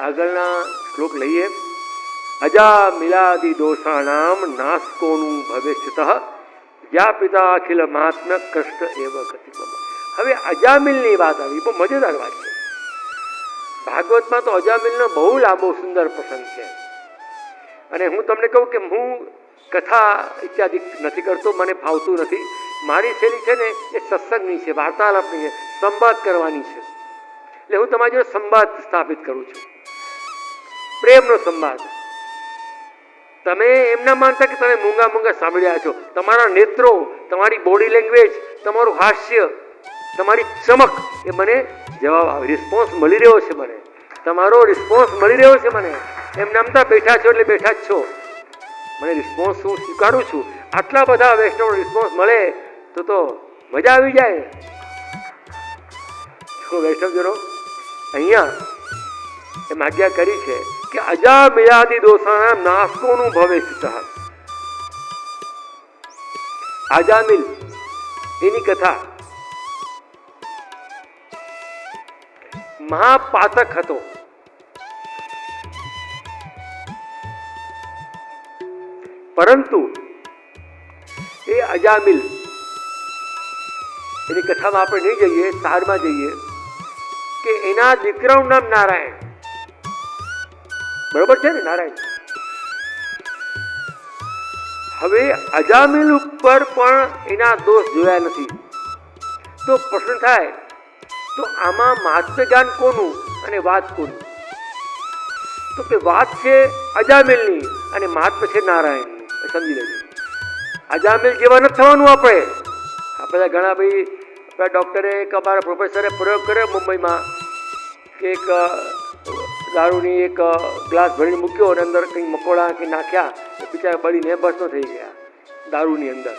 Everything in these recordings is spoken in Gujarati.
આગળના શ્લોક લઈએ. અજા મિલાદિ દોષાણામ નાસ્કોનું ભવિષ્યતઃ યા પિતા અખિલ મહાત્મ કૃષ્ણ એવ ગતિ. હવે અજામિલની વાત આવી, બહુ મજેદાર વાત છે. ભાગવતમાં તો અજામિલનો બહુ લાંબો સુંદર પ્રસંગ છે. અને હું તમને કહું કે હું કથા ઇત્યાદિ નથી કરતો, મને ફાવતું નથી. મારી શૈલી છે ને એ સત્સંગની છે, વાર્તાલાપની છે, સંવાદ કરવાની છે. એટલે હું તમારી જોડે સંવાદ સ્થાપિત કરું છું, પ્રેમનો સંવાદ. તમે એમ ના માનતા કે તમે મૂંગા મૂંગા સાંભળી રહ્યા છો. તમારા નેત્રો, તમારી બોડી લેંગ્વેજ, તમારું હાસ્ય, તમારી ચમક એ મને જવાબ રિસ્પોન્સ મળી રહ્યો છે. મને તમારો રિસ્પોન્સ મળી રહ્યો છે. મને એમ નામતા બેઠા છો એટલે બેઠા જ છો. મને રિસ્પોન્સ હું સ્વીકારું છું. આટલા બધા વૈષ્ણવ રિસ્પોન્સ મળે તો મજા આવી જાય. શું વૈષ્ણવજનો અહીંયા એમ આજ્ઞા કરી છે કે અજા મિલાદિ દોષાણામ નાસ્તોનું ભવિષ્યતઃ. અજામિલ એની કથા મહાપાતક હતો. પરંતુ એ અજામિલ એની કથામાં આપણે નહીં જઈએ, સારમાં જઈએ કે એના દીકરાનું નામ નારાયણ. બરોબર છે ને, નારાયણ. હવે અજામિલ ઉપર પણ એના દોષ જોયા નથી. તો પ્રશ્ન થાય તો આમાં મહાત્મ્ય જ્ઞાન કોનું અને વાત કોનું? તો કે વાત છે અજામિલની અને મહાત્મ્ય છે નારાયણની. સમજી લેજો. અજામિલ જેવા નથી થવાનું આપણે. આપણે ઘણા ભાઈ આપણા ડૉક્ટરે એક અમારા પ્રોફેસરે પ્રયોગ કર્યો મુંબઈમાં કે એક દારૂની એક ગ્લાસ ભરીને મૂક્યો અને અંદર કંઈ મકોડા કંઈ નાખ્યા, એ બિચારા બળીને બસનો થઈ ગયા દારૂની અંદર.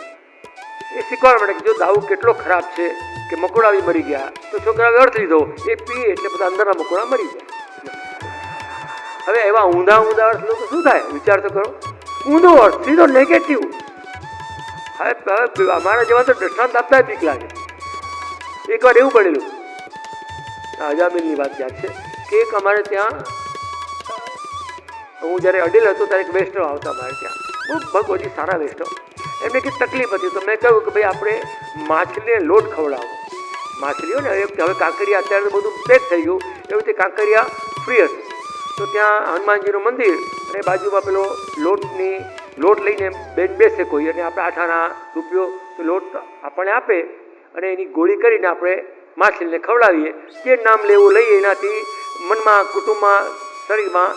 એ શીખવા માટે કે જો દારૂ કેટલો ખરાબ છે કે મકોડા બી મરી ગયા, તો છોકરાએ અર્થ લીધો એ પીએ એટલે બધા અંદરના મકોડા મરી ગયા. હવે એવા ઊંધા ઊંધા અર્થ લો તો શું થાય? વિચાર તો કરો. ઊંધો અર્થ, સીધો નેગેટિવ. હવે અમારા જેવા તો દ્રષ્ટાંત આપતા બીક લાગે. એકવાર એવું બનેલું, અજામિલની વાત યાદ છે કે એક અમારે ત્યાં, હું જ્યારે અડીલ હતો ત્યારે એક વૈષ્ણવ આવતા અમારે ત્યાં, બહુ ભગવતી સારા વૈષ્ણવ. એમને કંઈક તકલીફ હતી તો મેં કહ્યું કે ભાઈ આપણે માછલીને લોટ ખવડાવો. માછલીઓ ને હવે કાંકરિયા અત્યારે બધું પેક થઈ ગયું, એવું તે કાંકરિયા ફ્રી હતું. તો ત્યાં હનુમાનજીનું મંદિર અને બાજુમાં પેલો લોટ લઈને બેન બેસે કોઈ, અને આપણે 8 આના રૂપિયો લોટ આપણને આપે અને એની ગોળી કરીને આપણે માછલીને ખવડાવીએ. જે નામ લેવું લઈએ એનાથી મનમાં, કુટુંબમાં, શરીરમાં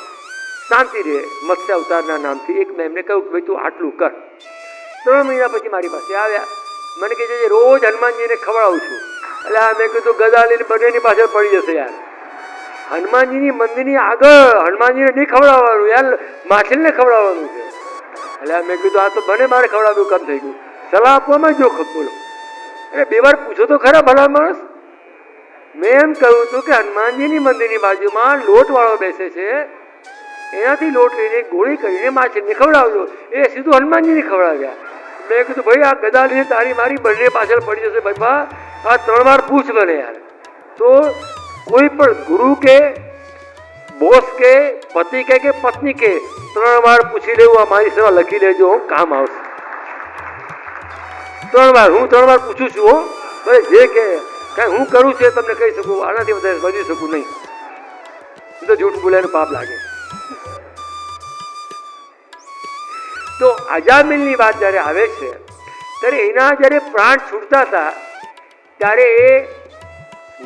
શાંતિ રહે. મત્સ્ય અવતારના નામથી એક મેં એમને કહ્યું કે ભાઈ તું આટલું કર. 3 મહિના પછી મારી પાસે આવ્યા. મને કહે છે રોજ હનુમાનજીને ખવડાવું છું. એટલે મેં કીધું ગદા લઈને બંનેની પાછળ પડી જશે યાર. હનુમાનજીની મંદિરની આગળ હનુમાનજીને નહીં ખવડાવવાનું યાર, માછલીને ખવડાવવાનું છે. એટલે મેં કીધું આ તો બને મારે ખવડાવ્યું કામ થઈ ગયું. સલાહ આપવામાં જો બોલો. એટલે 2 વાર પૂછો તો ખરા ભલા માણસ. મેં એમ કહ્યું હતું કે હનુમાનજીની મંદિરની બાજુમાં લોટવાળો બેસે છે, એનાથી લોટ લઈને ગોળી કરીને માછલીને ખવડાવજો. એ સીધું હનુમાનજીને ખવડાવ્યા. મેં કીધું ભાઈ આ ગદા લઈને તારી મારી બંને પાછળ પડી જશે ભાઈ બા. આ 3 વાર પૂછ મને યાર. તો કોઈ પણ ગુરુ કે બોસ કે પતિ કે પત્ની કે 3 વાર પૂછી લેવું. આ મારી સેવા લખી લેજો, કામ આવશે. 3 વાર હું 3 વાર પૂછું છું. ભલે જે કે કાંઈ હું કરું છું એ તમને કહી શકું, આનાથી વધારે બધી શકું નહીં. તો જૂઠ બોલાયનું પાપ લાગે. તો અજામિલની વાત જ્યારે આવે છે ત્યારે એના જ્યારે પ્રાણ છૂટતા હતા ત્યારે એ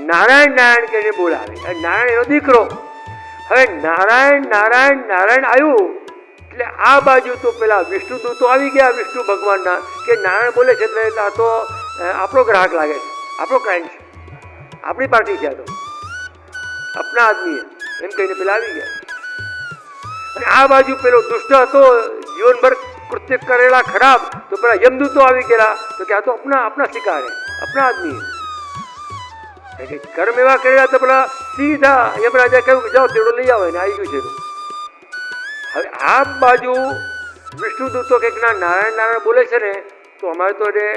નારાયણ નારાયણ કહીને બોલાવે. નારાયણ એનો દીકરો. હવે નારાયણ નારાયણ નારાયણ આવ્યું એટલે આ બાજુ તો પેલા વિષ્ણુ દૂતો આવી ગયા, વિષ્ણુ ભગવાનના, કે નારાયણ બોલે છે એટલે આ તો આપણો ગ્રાહક લાગે છે, આપણો ક્લાયન્ટ છે, આપણી પાર્ટી છે, આ તો આપણા આદમી એમ કહીને પેલા આવી ગયા. અને આ બાજુ પેલો દુષ્ટ હતો, જીવનભર કૃત્ય કરેલા ખરાબ, તો પેલા યમદૂતો આવી ગયા તો કે આ તો આપણા શિકાર આપણા આદમી. કર્મ એવા કરેલા તો પેલા સીધા યમરાજા કહ્યું કે જાઓ તેડો લઈ આવો, એને આવી ગયું છે. હવે આ બાજુ વિષ્ણુ દૂતો કંઈક નારાયણ નારાયણ બોલે છે ને, તો અમારે તો એને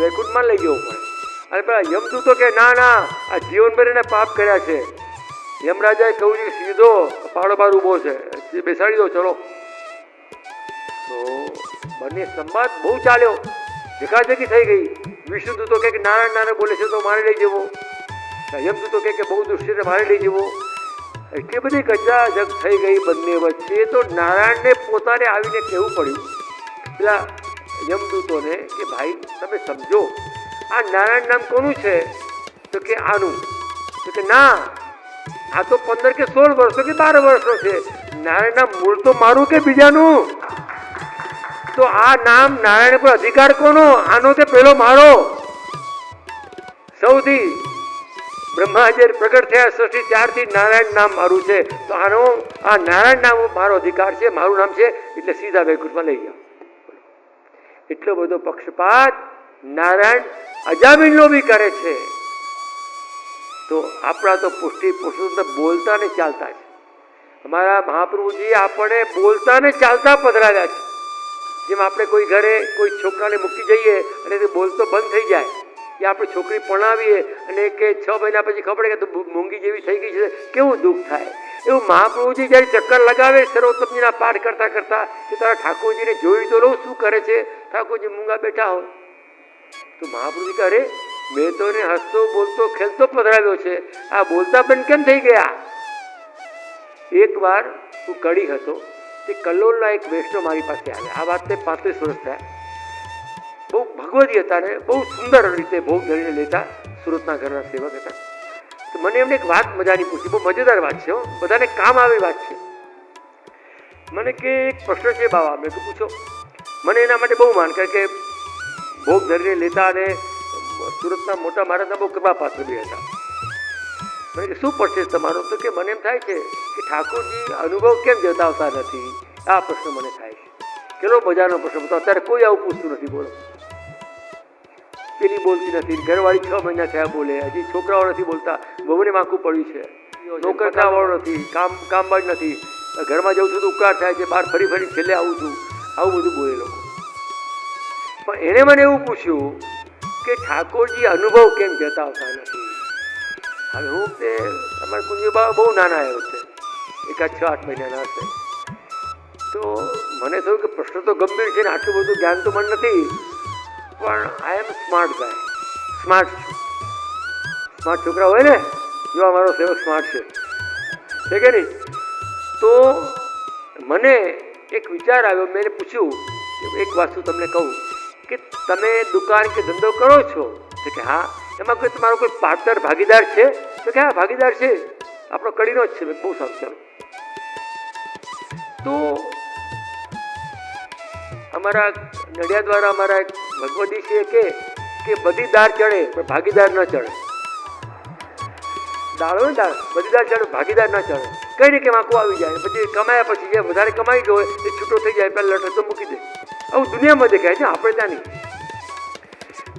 વૈકુંઠમાં લઈ જવું પડે. અને પેલા યમદૂતો કે ના ના, આ જીવનભર એને પાપ કર્યા છે, યમરાજાએ કહ્યું છે કે સીધો પાડો બાર ઊભો છે, બેસાડી દો ચલો. તો બંને સંવાદ બહુ ચાલ્યો, દેખાદેખી થઈ ગઈ. વિષ્ણુદૂતો કહે કે નારાયણ નારાયણ બોલે છે તો મારે લઈ જવો, યમદૂતો કહે કે બહુ દુષ્ટ છે મારે લઈ જવો. એટલી બધી કચાજગ થઈ ગઈ બંને વચ્ચે. તો નારાયણને પોતાને આવીને કહેવું પડ્યું પેલા યમદૂતોને કે ભાઈ તમે સમજો, આ નારાયણ નામ કોનું છે? તો કે આનું. તો કે ના, આ તો 15 કે 16 વર્ષો કે 12 વર્ષનો છે. નારાયણના મૂળ તો મારું કે બીજાનું? તો આ નામ નારાયણ પર અધિકાર કોનો? આનો તે પેલો મારો. સૌથી બ્રહ્મા જ્યારે પ્રગટ થયા સૃષ્ટિ ત્યારથી નારાયણ નામ મારું છે. તો આનો આ નારાયણ નામ મારો અધિકાર છે, મારું નામ છે, એટલે સીધા વૈકુંઠમાં લઈ જાઓ. એટલો બધો પક્ષપાત નારાયણ અજામિનનો બી કરે છે. તો આપણા તો પુષ્ટિ પુરુષોત્તમ બોલતા ને ચાલતા છે. અમારા મહાપ્રભુજી આપણે બોલતા ને ચાલતા પધરાવ્યા છે. જેમ આપણે કોઈ ઘરે કોઈ છોકરાને મૂકી જઈએ અને તે બોલતો બંધ થઈ જાય, કે આપણે છોકરી પરણાવીએ અને કે 6 મહિના પછી ખબર કે મૂંગી જેવી થઈ ગઈ છે, કેવું દુઃખ થાય. એવું મહાપ્રભુજી જ્યારે ચક્કર લગાવે સર્વોત્તમજીના પાઠ કરતા કરતા કે તારા ઠાકોરજીને જોઈ તો રહું શું કરે છે. ઠાકોરજી મૂંગા બેઠા હોય તો મહાપ્રભુજી કહે અરે મેં તો એને હસતો બોલતો ખેલતો પધરાવ્યો છે, આ બોલતા બંધ કેમ થઈ ગયા? એક વાર હું કડી હતો, તે કલ્લોલના એક વૈષ્ણવ મારી પાસે આવ્યા. આ વાતને 35 વર્ષ થયા. બહુ ભગવદી હતા ને બહુ સુંદર રીતે ભોગ ધરીને લેતા, સુરતના ઘરના સેવક હતા. તો મને એમને એક વાત મજાની પૂછી, બહુ મજેદાર વાત છે, બધાને કામ આવે વાત છે. મને કે એક પ્રશ્ન છે બાબા, મેં તો પૂછો. મને એના માટે બહુ માન કરે કે ભોગ ધરીને લેતા અને સુરતના મોટા મહારાજના બહુ કૃપા પાત્ર બી હતા. મને કે શું પડશે તમારો? તો કે મને એમ થાય છે કે ઠાકોરજી અનુભવ કેમ જતાવતા નથી, આ પ્રશ્ન મને થાય છે. કેટલો બજારનો પ્રશ્ન હતો, અત્યારે કોઈ આવું પૂછતું નથી. બોલો, પેલી બોલતી નથી, ઘરવાળી 6 મહિના થયા બોલે, હજી છોકરાઓ નથી બોલતા, બહુને માખું પડ્યું છે, નોકર ખાવાળો નથી, કામમાં જ નથી, ઘરમાં જઉં છું તો ઉકાર થાય છે, બહાર ફરી ફરી છેલ્લે આવું છું, આવું બધું બોલે લોકો. પણ એણે મને એવું પૂછ્યું કે ઠાકોરજી અનુભવ કેમ જતાવતા નથી. હવે હું તે અમારા કુંજબા બહુ નાના આવ્યો છે, એકાદ 6-8 મહિનાના હશે. તો મને થયું કે પ્રશ્ન તો ગંભીર છે ને આટલું બધું જ્ઞાન તો મને નથી, પણ આઈ એમ સ્માર્ટ ગાય, સ્માર્ટ છું. સ્માર્ટ છોકરા હોય ને, જો અમારો સેવક સ્માર્ટ છે કે નહીં? તો મને એક વિચાર આવ્યો, મેં એને પૂછ્યું એક વસ્તુ તમને કહું કે તમે દુકાન કે ધંધો કરો છો? તો કે હા. એમાં કોઈ તમારો કોઈ પાર્ટનર ભાગીદાર છે? તો કે હા ભાગીદાર છે, આપણો કડીનો જ છે. બહુ સારું, ચાલો. તો અમારા નડિયાદ દ્વારા અમારા ભગવદી છે કે બધી દાળ ચડે પણ ભાગીદાર ન ચડે. દાળ હોય ને દાળ, બધી દાળ ચડે ભાગીદાર ન ચડે. કઈ ને કેમ આખું આવી જાય, પછી કમાયા પછી જે વધારે કમાઈ ગયો હોય એ છૂટો થઈ જાય, પહેલાં લઠ તો મૂકી દે. આવું દુનિયામાં દેખાય છે, આપણે ત્યાં નહીં.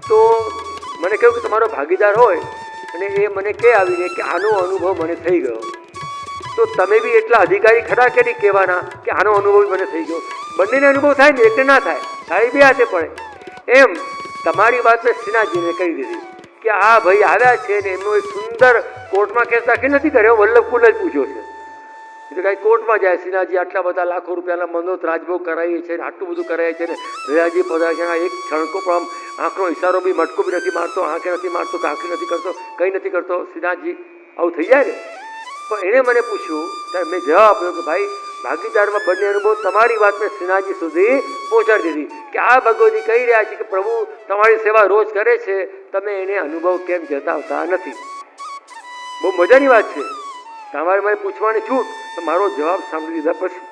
તો મને કહ્યું કે તમારો ભાગીદાર હોય અને એ મને કહે આવીને કે આનો અનુભવ મને થઈ ગયો, તો તમે બી એટલા અધિકારી ખરા કે નહીં કહેવાના કે આનો અનુભવ મને થઈ ગયો? બંનેને અનુભવ થાય ને, એટલે ના થાય, તારી બે હાથે પડે. એમ તમારી વાત મેં શ્રીનાથજીને કહી દીધી કે આ ભાઈ આવ્યા છે ને એમનો એક સુંદર કોર્ટમાં કેસ દાખલ નથી કર્યો, વલ્લભકુંડ જ પૂછ્યો છે. એટલે કાંઈ કોર્ટમાં જાય, શ્રીનાથજી આટલા બધા લાખો રૂપિયાના મંદોત રાજભોગ કરાવીએ છીએ ને આટલું બધું કરાય છે ને દયાજી પધારે છે, એક છણકો પણ આમ આંખનો ઇશારો બી મટકો બી નથી મારતો, આંખે નથી મારતો, કાંખી નથી કરતો, કંઈ નથી કરતો. શ્રીનાથજી આવું થઈ જાય ને. પણ એણે મને પૂછ્યું ત્યારે મેં જવાબ આપ્યો કે ભાઈ ભાગીદારમાં બંને અનુભવ તમારી વાત મેં શ્રીનાથજી સુધી પહોંચાડી દીધી કે આ ભગવતી કહી રહ્યા છે કે પ્રભુ તમારી સેવા રોજ કરે છે, તમે એને અનુભવ કેમ જતાવતા નથી. બહુ મજાની વાત છે. તમારે મને પૂછવાની છૂટ, તો મારો જવાબ સાંભળી લીધા પછી